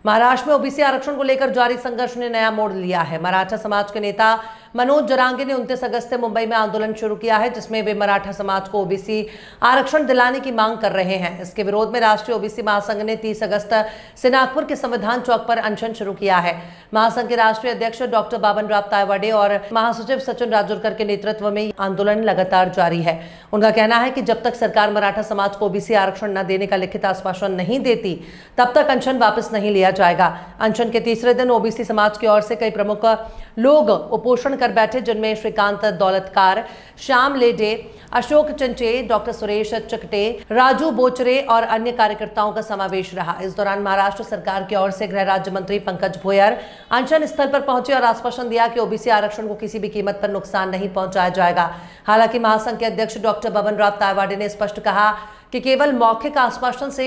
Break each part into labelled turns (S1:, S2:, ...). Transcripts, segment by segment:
S1: महाराष्ट्र में ओबीसी आरक्षण को लेकर जारी संघर्ष ने नया मोड़ लिया है। मराठा समाज के नेता मनोज जरांगे ने 29 अगस्त से मुंबई में आंदोलन शुरू किया है, जिसमें वे मराठा समाज को ओबीसी आरक्षण दिलाने की मांग कर रहे हैं। इसके विरोध में राष्ट्रीय ओबीसी महासंघ ने 30 अगस्त से नागपुर के संविधान चौक पर अनशन शुरू किया है। महासंघ के राष्ट्रीय अध्यक्ष डॉक्टर बाबन राव तायवाड़े और महासचिव सचिन राजूरकर के नेतृत्व में आंदोलन लगातार जारी है। उनका कहना है कि जब तक सरकार मराठा समाज को ओबीसी आरक्षण न देने का लिखित आश्वासन नहीं देती, तब तक अनशन वापस नहीं लिया जाएगा। अनशन के तीसरे दिन ओबीसी समाज की ओर से कई प्रमुख लोग उपोषण कर बैठे, जिनमें श्रीकांत दौलतकार, श्याम लेडे, अशोक चंचे, डॉक्टर सुरेश चकटे, राजू बोचरे और अन्य कार्यकर्ताओं का समावेश रहा। इस दौरान महाराष्ट्र सरकार की ओर से गृह राज्य मंत्री पंकज भोयर अनशन स्थल पर पहुंचे और आश्वासन दिया कि ओबीसी आरक्षण को किसी भी कीमत पर नुकसान नहीं पहुंचाया जाएगा। हालांकि महासंघ के अध्यक्ष डॉक्टर बबन राव तायवाड़े ने स्पष्ट कहा कि केवल मौखिक आश्वासन से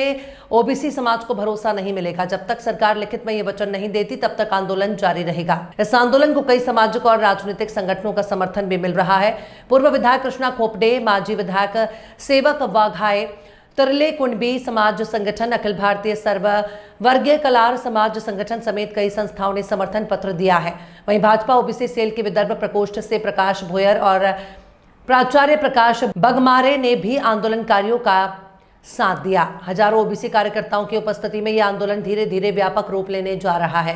S1: ओबीसी समाज को भरोसा नहीं मिलेगा। जब तक सरकार लिखित में ये वचन नहीं देती, तब तक आंदोलन जारी रहेगा। इस आंदोलन को कई सामाजिक और राजनीतिक संगठनों का समर्थन भी मिल रहा है। पूर्व विधायक कृष्णा खोपड़े, माजी विधायक सेवक वाघाए, तरले कुंडबी समाज संगठन, अखिल भारतीय सर्व वर्गीय कलार समाज संगठन समेत कई संस्थाओं ने समर्थन पत्र दिया है। वहीं भाजपा ओबीसी सेल के विदर्भ प्रकोष्ठ से प्रकाश भोयर और प्राचार्य प्रकाश बगमारे ने भी आंदोलनकारियों का साथ दिया। हजारों ओबीसी कार्यकर्ताओं की उपस्थिति में यह आंदोलन धीरे धीरे व्यापक रूप लेने जा रहा है।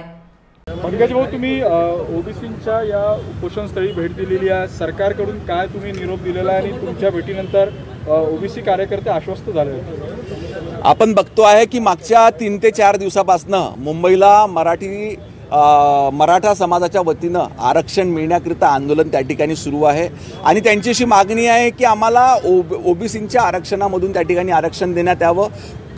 S2: पंकज भाऊ, तुम्ही ओबीसींच्या या उपोषणस्थळी भेट दिलेली आहे, सरकारकडून काय तुम्ही निरोप दिलेला आहे आणि तुमच्या भेटीनंतर ओबीसी कार्यकर्ते आश्वस्त झाले?
S3: आपण बघतो आहे की मागच्या 3 ते 4 दिवसापासून मुंबईला मराठा समाजाच्या वतीनं आरक्षण मिळण्याकरिता आंदोलन त्या ठिकाणी सुरू आहे आणि त्यांची अशी मागणी आहे की आम्हाला ओबीसींच्या आरक्षणामधून त्या ठिकाणी आरक्षण देण्यात यावं,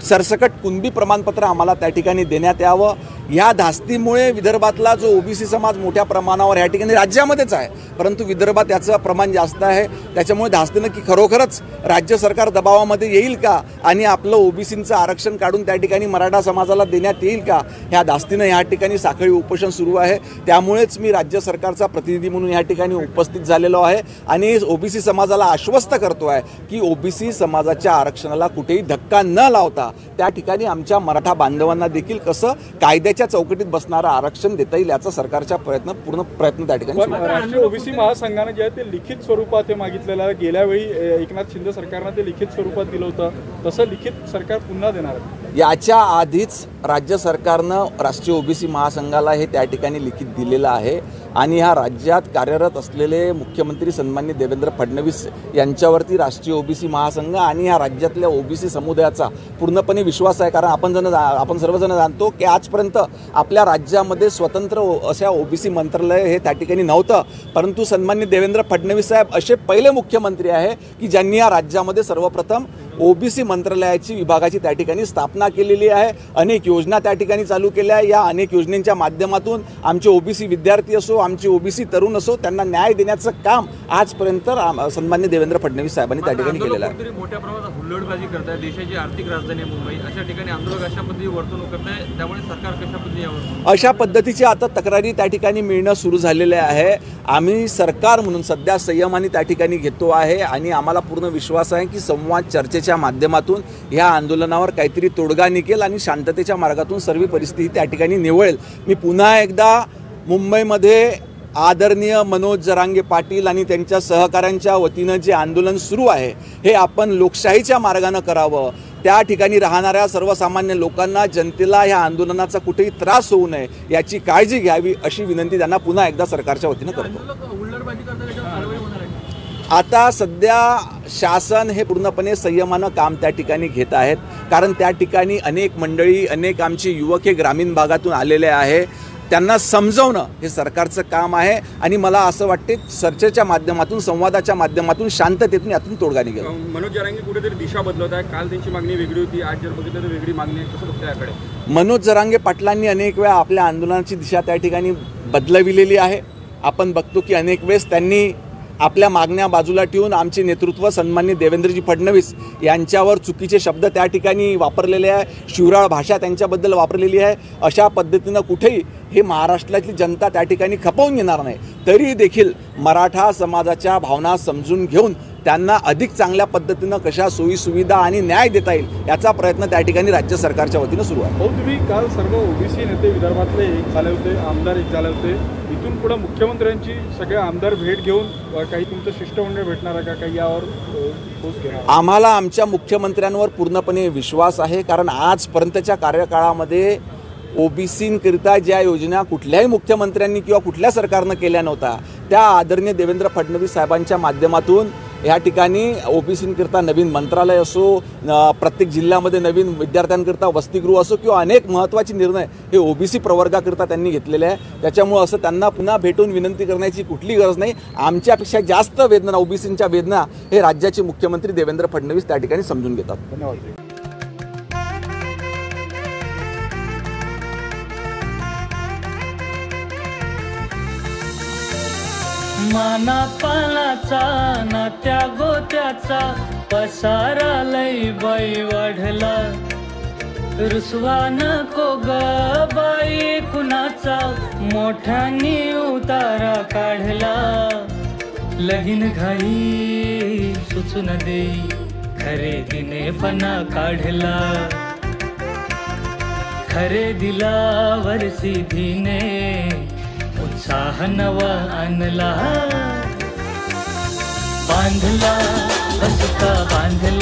S3: सरसकट कुणबी प्रमाणपत्र आम्हाला त्या ठिकाणी देण्यात यावं। या धास्तीमुळे विदर्भातला जो ओबीसी समाज मोठ्या प्रमाणावर या ठिकाणी राज्यामध्येच आहे, परंतु विदर्भात याचं प्रमाण जास्त आहे। त्याच्यामुळे धास्तीनं की खरोखरच राज्य सरकार दबावामध्ये येईल का आणि आपलं ओबीसींचं आरक्षण काढून त्या ठिकाणी मराठा समाजाला देण्यात येईल का, ह्या धास्तीनं या ठिकाणी साखळी उपोषण सुरू आहे। त्यामुळेच मी राज्य सरकारचा प्रतिनिधी म्हणून या ठिकाणी उपस्थित झालेलो आहे आणि ओबीसी समाजाला आश्वस्त करतो आहे की ओबीसी समाजाच्या आरक्षणाला कुठेही धक्का न लावता त्या ठिकाणी आमच्या मराठा बांधवांना देखील कसं कायद्याच्या चौकटीत बसणारं आरक्षण देता येईल याचा सरकारचा पूर्ण प्रयत्न त्या ठिकाणी।
S2: राष्ट्रीय ओबीसी महासंघाने जे आहे ते लिखित स्वरूपात हे मागितलेलं आहे। गेल्या वेळी एकनाथ शिंदे सरकारने ते लिखित स्वरूपात दिलं होतं, तसं लिखित सरकार पुन्हा देणार आहे?
S3: याच्या आधीच राज्य सरकारनं राष्ट्रीय ओबीसी महासंघाला हे त्या ठिकाणी लिखित दिलेलं आहे आणि ह्या राज्यात कार्यरत असलेले मुख्यमंत्री सन्माननीय देवेंद्र फडणवीस यांच्यावरती राष्ट्रीय ओबीसी महासंघ आणि ह्या राज्यातल्या ओबीसी समुदायाचा पूर्णपणे विश्वास आहे। कारण आपण सर्वजण जाणतो की आजपर्यंत आपल्या राज्यामध्ये स्वतंत्र अशा ओबीसी मंत्रालय हे त्या ठिकाणी नव्हतं, परंतु सन्माननीय देवेंद्र फडणवीस साहेब असे पहिले मुख्यमंत्री आहे की ज्यांनी या राज्यामध्ये सर्वप्रथम ओबीसी मंत्रालयाची विभागाची त्या ठिकाणी स्थापना केलेली आहे। अनेक योजना त्या ठिकाणी चालू केल्या आहे। या अनेक योजनांच्या माध्यमातून आमचे ओबीसी विद्यार्थी असो, आमचे ओबीसी तरुण असो, त्यांना न्याय देण्याचं काम आजपर्यंत सन्माननीय देवेंद्र फडणवीस साहेबांनी त्या ठिकाणी केलेलं आहे।
S4: मोठ्या प्रमाणात हुल्लडबाजी करताय, देशाची आर्थिक राजधानी मुंबई, अशा ठिकाणी आंदोलक अशा पद्धतीने वर्तणूक करताय, त्यामुळे सरकार कशा पद्धतीने यावर
S3: अशा पद्धतीची आता तक्रारी त्या ठिकाणी मिळणं सुरू झालेले आहे। आम्ही सरकार म्हणून सध्या संयमाने त्या ठिकाणी घेतो आहे आणि आम्हाला पूर्ण विश्वास आहे की संवाद चर्चेच्या माध्यमातून या आंदोलनावर काहीतरी तोडगा निघेल आणि शांततेच्या मार्गातून सर्व परिस्थिती त्या ठिकाणी निवळेल। मी पुन्हा एकदा मुंबईमध्ये आदरणीय मनोज जरांगे पाटील आणि त्यांच्या सहकाऱ्यांच्या वतीनं जे आंदोलन सुरू आहे हे आपण लोकशाहीच्या मार्गाने करावं। त्या ठिकाणी राहणाऱ्या सर्वसामान्य लोकांना, जनतेला ह्या आंदोलनाचा कुठेही त्रास होऊ नये याची काळजी घ्यावी अशी विनंती त्यांना पुन्हा एकदा सरकारच्या वतीनं करतो। आता सध्या शासन हे पूर्णपणे संयमानं काम त्या ठिकाणी घेत आहेत, कारण त्या ठिकाणी अनेक मंडळी, अनेक आमचे युवक हे ग्रामीण भागातून आलेले आहे। त्यांना समजवणं हे सरकारचं काम आहे आणि मला असं वाटते चर्चेच्या माध्यमातून, संवादाच्या माध्यमातून शांततेतून यातून तोडगा निघेल।
S2: मनोज जरांगे कुठेतरी दिशा बदलत आहे। काल त्यांची मागणी वेगळी होती, आज जर बघितलं तर वेगळी मागणी आहे, कसं बघताय याकडे?
S3: मनोज जरांगे पाटलांनी अनेक वेळा आपल्या आंदोलनाची दिशा त्या ठिकाणी बदलविलेली आहे। आपण बघतो की अनेक वेळेस त्यांनी आपल्या मागण्या बाजूला ठेवून आमचे नेतृत्व सन्माननीय देवेंद्रजी फडणवीस यांच्यावर चुकीचे शब्द त्या ठिकाणी वापरलेले आहे, शिवराळ भाषा त्यांच्याबद्दल वापरलेली आहे। अशा पद्धतीनं कुठेही हे महाराष्ट्रातली जनता त्या ठिकाणी खपवून घेणार नाही। तरी देखील मराठा समाजाच्या भावना समजून घेऊन त्यांना अधिक चांगल्या पद्धतीनं कशा सोयीसुविधा आणि न्याय देता येईल याचा प्रयत्न त्या ठिकाणी राज्य सरकारच्या वतीनं सुरू आहे.
S2: हो, तुम्ही काल सर्व ओबीसी नेते विदर्भातले एक झाले होते, आमदार एक झाले होते. इथून पुढे मुख्यमंत्र्यांची सगळे आमदार भेट घेऊन काही तुमचं शिष्टमंडळ भेटणार आहे का, काही यावर ठोस घेणार?
S3: आम्हाला आमच्या मुख्यमंत्र्यांवर पूर्णपणे विश्वास आहे, कारण आजपर्यंतच्या कार्यकाळामध्ये ओबीसींकरिता ज्या योजना कुठल्याही मुख्यमंत्र्यांनी किंवा कुठल्या सरकारनं केल्या नव्हत्या त्या आदरणीय देवेंद्र फडणवीस साहेबांच्या माध्यमातून या ठिकाणी ओबीसींकरिता नवीन मंत्रालय असो, प्रत्येक जिल्ह्यामध्ये नवीन विद्यार्थ्यांकरिता वसतिगृह असो किंवा अनेक महत्त्वाचे निर्णय हे ओबीसी प्रवर्गाकरिता त्यांनी घेतलेले आहे. त्याच्यामुळं असं त्यांना पुन्हा भेटून विनंती करण्याची कुठली गरज नाही. आमच्यापेक्षा जास्त वेदना ओबीसींच्या वेदना हे राज्याचे मुख्यमंत्री देवेंद्र फडणवीस त्या ठिकाणी समजून घेतात.
S2: धन्यवाद.
S5: माना पानाचा ना त्या गोत्याचा पसारा लई बाई वाढला. रुसवा नको ग बाई कुणाचा मोठ्यानी उतारा काढला. लगीन घाई सुचून देई खरेदीने पणा काढला. खरेदीला वर्षी धीने उत्साह नवा आणला. बांधला बसका बांधला.